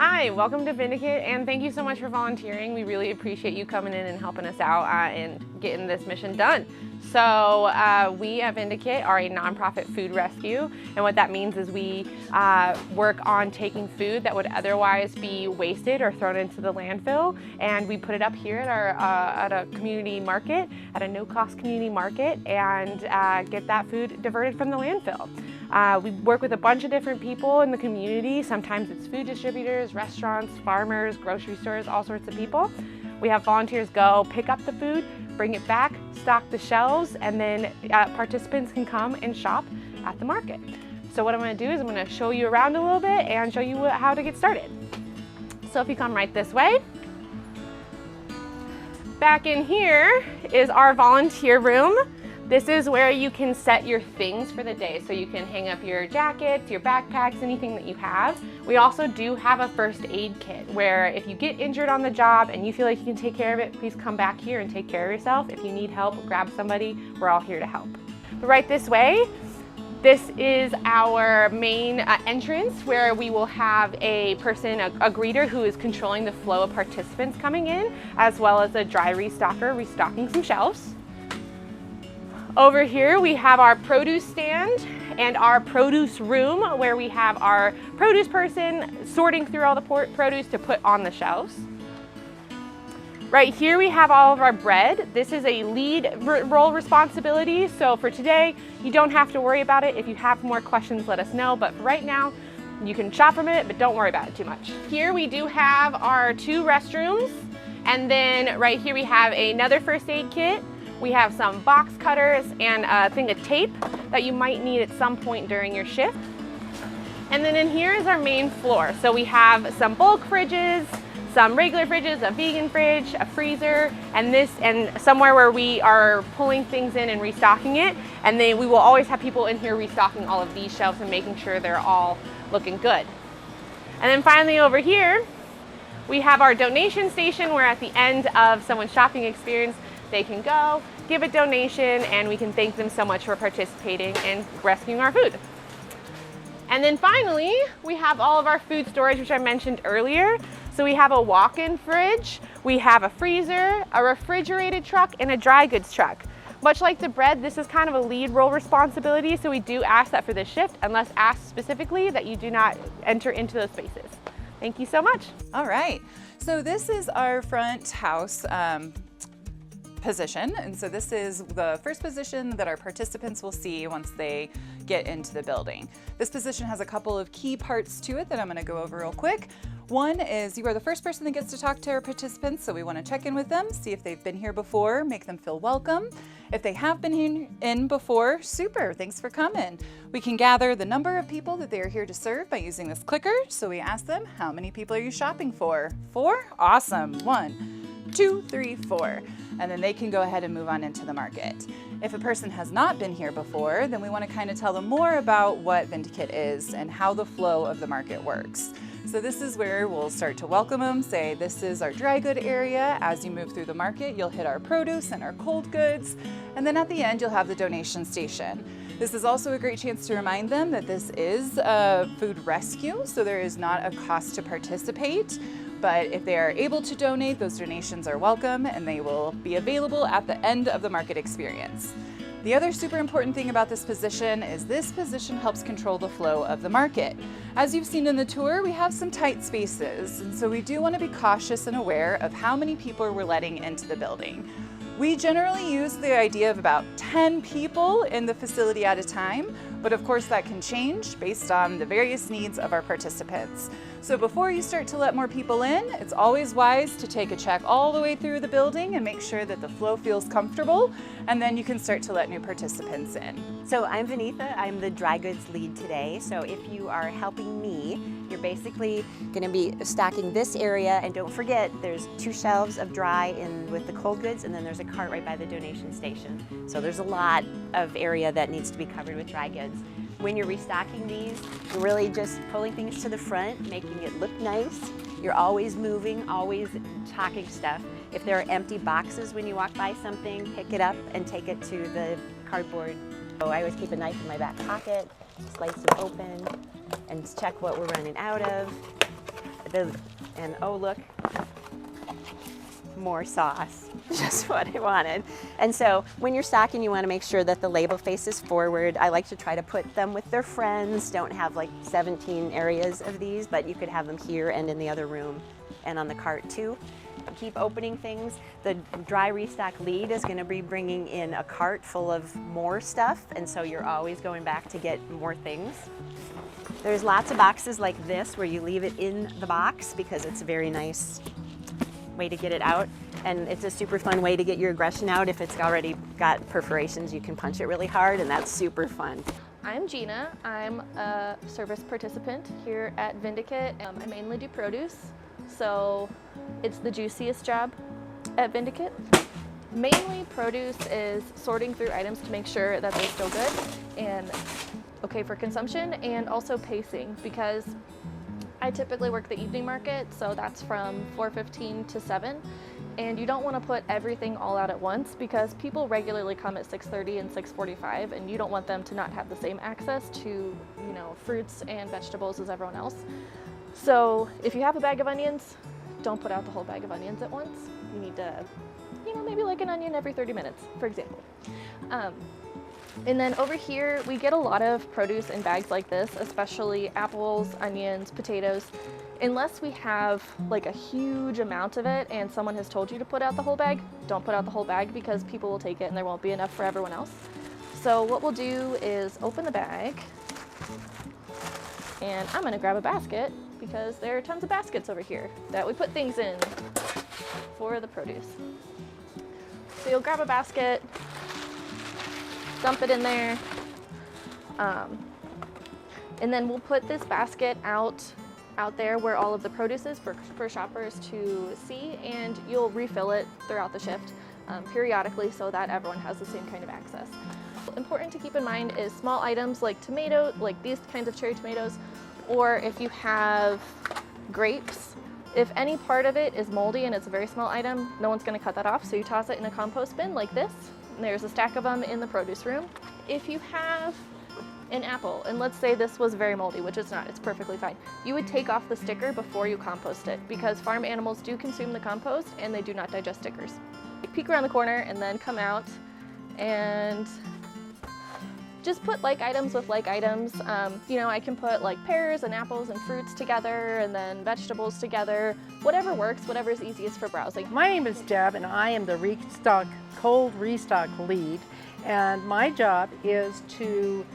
Hi, welcome to Vindeket, and thank you so much for volunteering. We really appreciate you coming in and helping us out and getting this mission done. So we at Vindeket are a nonprofit food rescue, and what that means is we work on taking food that would otherwise be wasted or thrown into the landfill, and we put it up here at a community market, at a no-cost community market, and get that food diverted from the landfill. We work with a bunch of different people in the community. Sometimes it's food distributors, restaurants, farmers, grocery stores, all sorts of people. We have volunteers go pick up the food, bring it back, stock the shelves, and then participants can come and shop at the market. So what I'm going to do is I'm going to show you around a little bit and show you how to get started. So if you come right this way, back in here is our volunteer room. This is where you can set your things for the day. So you can hang up your jackets, your backpacks, anything that you have. We also do have a first aid kit where if you get injured on the job and you feel like you can take care of it, please come back here and take care of yourself. If you need help, grab somebody. We're all here to help. But right this way, this is our main entrance where we will have a person, a greeter who is controlling the flow of participants coming in, as well as a dry restocker restocking some shelves. Over here we have our produce stand and our produce room where we have our produce person sorting through all the produce to put on the shelves. Right here we have all of our bread. This is a lead role responsibility, so for today you don't have to worry about it. If you have more questions, let us know, but for right now you can shop from it, but don't worry about it too much. Here we do have our 2 restrooms, and then right here we have another first aid kit. We have some box cutters and a thing of tape that you might need at some point during your shift. And then in here is our main floor. So we have some bulk fridges, some regular fridges, a vegan fridge, a freezer, and somewhere where we are pulling things in and restocking it. And then we will always have people in here restocking all of these shelves and making sure they're all looking good. And then finally over here, we have our donation station where at the end of someone's shopping experience, they can go, give a donation, and we can thank them so much for participating and rescuing our food. And then finally, we have all of our food storage, which I mentioned earlier. So we have a walk-in fridge, we have a freezer, a refrigerated truck, and a dry goods truck. Much like the bread, this is kind of a lead role responsibility, so we do ask that for this shift, unless asked specifically that you do not enter into those spaces. Thank you so much. All right, so this is our front house position, and so this is the first position that our participants will see once they get into the building. This position has a couple of key parts to it that I'm going to go over real quick. One is you are the first person that gets to talk to our participants, so we want to check in with them, see if they've been here before, make them feel welcome. If they have been in before, super, thanks for coming. We can gather the number of people that they are here to serve by using this clicker. So we ask them, how many people are you shopping for? 4? Awesome. 1, 2, 3, 4. And then they can go ahead and move on into the market. If a person has not been here before, then we want to kind of tell them more about what Vindeket is and how the flow of the market works. So this is where we'll start to welcome them, say this is our dry good area. As you move through the market, you'll hit our produce and our cold goods. And then at the end, you'll have the donation station. This is also a great chance to remind them that this is a food rescue, so there is not a cost to participate. But if they are able to donate, those donations are welcome and they will be available at the end of the market experience. The other super important thing about this position is this position helps control the flow of the market. As you've seen in the tour, we have some tight spaces, and so we do want to be cautious and aware of how many people we're letting into the building. We generally use the idea of about 10 people in the facility at a time, but of course that can change based on the various needs of our participants. So before you start to let more people in, it's always wise to take a check all the way through the building and make sure that the flow feels comfortable, and then you can start to let new participants in. So I'm Vanitha, I'm the dry goods lead today. So if you are helping me, you're basically gonna be stocking this area, and don't forget there's 2 shelves of dry with the cold goods, and then there's a cart right by the donation station. So there's a lot of area that needs to be covered with dry goods. When you're restocking these, you're really just pulling things to the front, making it look nice. You're always moving, always stocking stuff. If there are empty boxes when you walk by something, pick it up and take it to the cardboard. So I always keep a knife in my back pocket, slice them open, and check what we're running out of. And oh look, more sauce, just what I wanted. And so when you're stocking, you want to make sure that the label faces forward. I like to try to put them with their friends. Don't have like 17 areas of these, but you could have them here and in the other room and on the cart too. Keep opening things. The dry restock lead is going to be bringing in a cart full of more stuff, and so you're always going back to get more things. There's lots of boxes like this where you leave it in the box because it's a very nice way to get it out, and it's a super fun way to get your aggression out. If it's already got perforations, you can punch it really hard, and that's super fun. I'm Gina. I'm a service participant here at Vindeket. I mainly do produce, so it's the juiciest job at Vindeket. Mainly produce is sorting through items to make sure that they're still good and okay for consumption, and also pacing, because I typically work the evening market, so that's from 4:15 to 7, and you don't want to put everything all out at once because people regularly come at 6:30 and 6:45, and you don't want them to not have the same access to, you know, fruits and vegetables as everyone else. So if you have a bag of onions, don't put out the whole bag of onions at once. You need to, you know, maybe like an onion every 30 minutes, for example. And then over here, we get a lot of produce in bags like this, especially apples, onions, potatoes. Unless we have like a huge amount of it and someone has told you to put out the whole bag, don't put out the whole bag because people will take it and there won't be enough for everyone else. So what we'll do is open the bag, and I'm gonna grab a basket because there are tons of baskets over here that we put things in for the produce. So you'll grab a basket, dump it in there, and then we'll put this basket out there where all of the produce is for shoppers to see, and you'll refill it throughout the shift periodically so that everyone has the same kind of access. Important to keep in mind is small items like tomato, like these kinds of cherry tomatoes, or if you have grapes, if any part of it is moldy and it's a very small item, no one's going to cut that off, so you toss it in a compost bin like this. There's a stack of them in the produce room. If you have an apple, and let's say this was very moldy, which it's not, it's perfectly fine, you would take off the sticker before you compost it, because farm animals do consume the compost and they do not digest stickers. Peek around the corner and then come out and just put like items with like items. You know, I can put like pears and apples and fruits together, and then vegetables together. Whatever works, whatever is easiest for browsing. My name is Deb, and I am the Restock, cold restock lead. And my job is to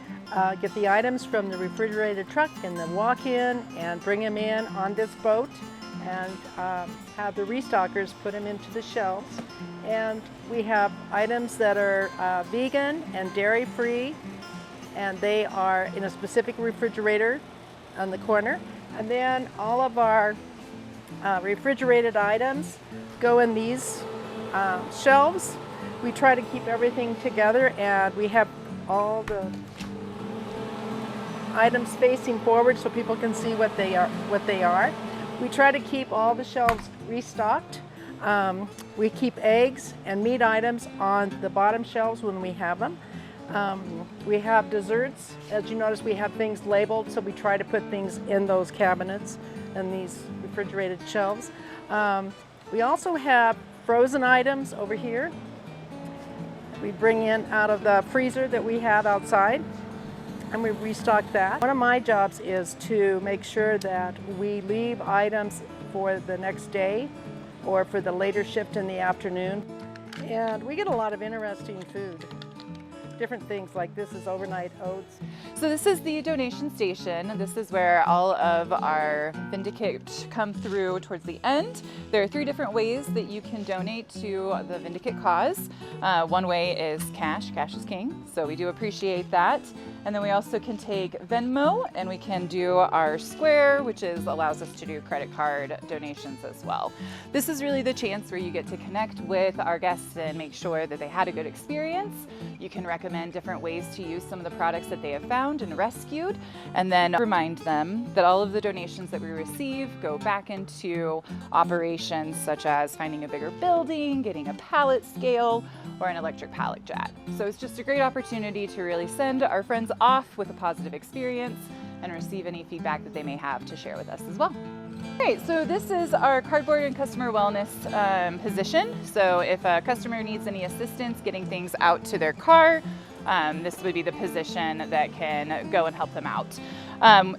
get the items from the refrigerated truck and then walk in and bring them in on this boat, and have the restockers put them into the shelves. And we have items that are vegan and dairy-free, and they are in a specific refrigerator on the corner. And then all of our refrigerated items go in these shelves. We try to keep everything together, and we have all the items facing forward so people can see what they are. We try to keep all the shelves restocked. We keep eggs and meat items on the bottom shelves when we have them. We have desserts. As you notice, we have things labeled, so we try to put things in those cabinets and these refrigerated shelves. We also have frozen items over here. We bring in out of the freezer that we have outside, and we restock that. One of my jobs is to make sure that we leave items for the next day or for the later shift in the afternoon. And we get a lot of interesting food. Different things, like this is overnight oats. So this is the donation station. This is where all of our Vindeket come through towards the end. There are 3 different ways that you can donate to the Vindeket cause. One way is cash. Cash is king, so we do appreciate that. And then we also can take Venmo, and we can do our Square, which allows us to do credit card donations as well. This is really the chance where you get to connect with our guests and make sure that they had a good experience. You can recommend different ways to use some of the products that they have found and rescued, and then remind them that all of the donations that we receive go back into operations such as finding a bigger building, getting a pallet scale, or an electric pallet jack. So it's just a great opportunity to really send our friends off with a positive experience and receive any feedback that they may have to share with us as well. Alright, so this is our cardboard and customer wellness position. So if a customer needs any assistance getting things out to their car, this would be the position that can go and help them out.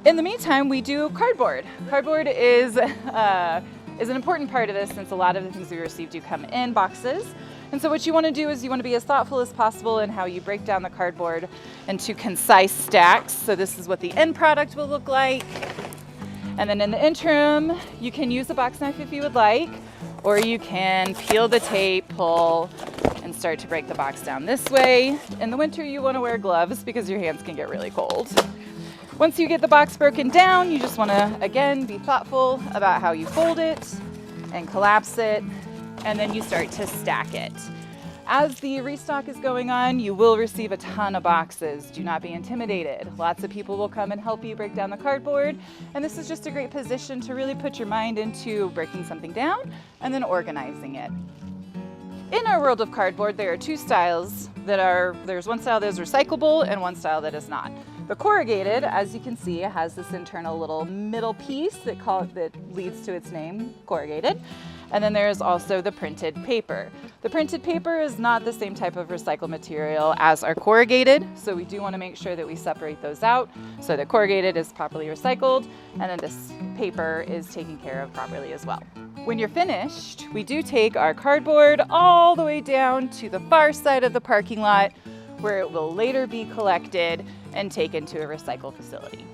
In the meantime, we do cardboard. Cardboard is an important part of this since a lot of the things we receive do come in boxes. And so what you want to do is you want to be as thoughtful as possible in how you break down the cardboard into concise stacks. So this is what the end product will look like. And then in the interim, you can use a box knife if you would like, or you can peel the tape, pull, and start to break the box down this way. In the winter, you want to wear gloves because your hands can get really cold. Once you get the box broken down, you just want to, again, be thoughtful about how you fold it and collapse it, and then you start to stack it. As the restock is going on, you will receive a ton of boxes. Do not be intimidated. Lots of people will come and help you break down the cardboard, and this is just a great position to really put your mind into breaking something down and then organizing it. In our world of cardboard, there are two styles there's one style that is recyclable and one style that is not. The corrugated, as you can see, has this internal little middle piece that leads to its name, corrugated. And then there's also the printed paper. The printed paper is not the same type of recycled material as our corrugated, so we do want to make sure that we separate those out so that corrugated is properly recycled, and then this paper is taken care of properly as well. When you're finished, we do take our cardboard all the way down to the far side of the parking lot where it will later be collected and taken to a recycle facility.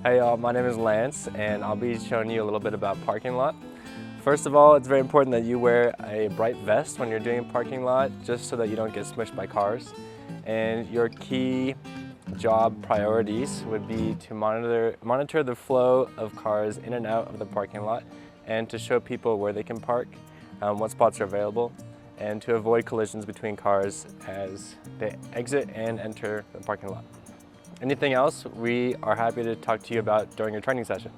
Hey y'all, my name is Lance and I'll be showing you a little bit about parking lot. First of all, it's very important that you wear a bright vest when you're doing a parking lot just so that you don't get smushed by cars. And your key job priorities would be to monitor the flow of cars in and out of the parking lot and to show people where they can park, what spots are available, and to avoid collisions between cars as they exit and enter the parking lot. Anything else, we are happy to talk to you about during your training session.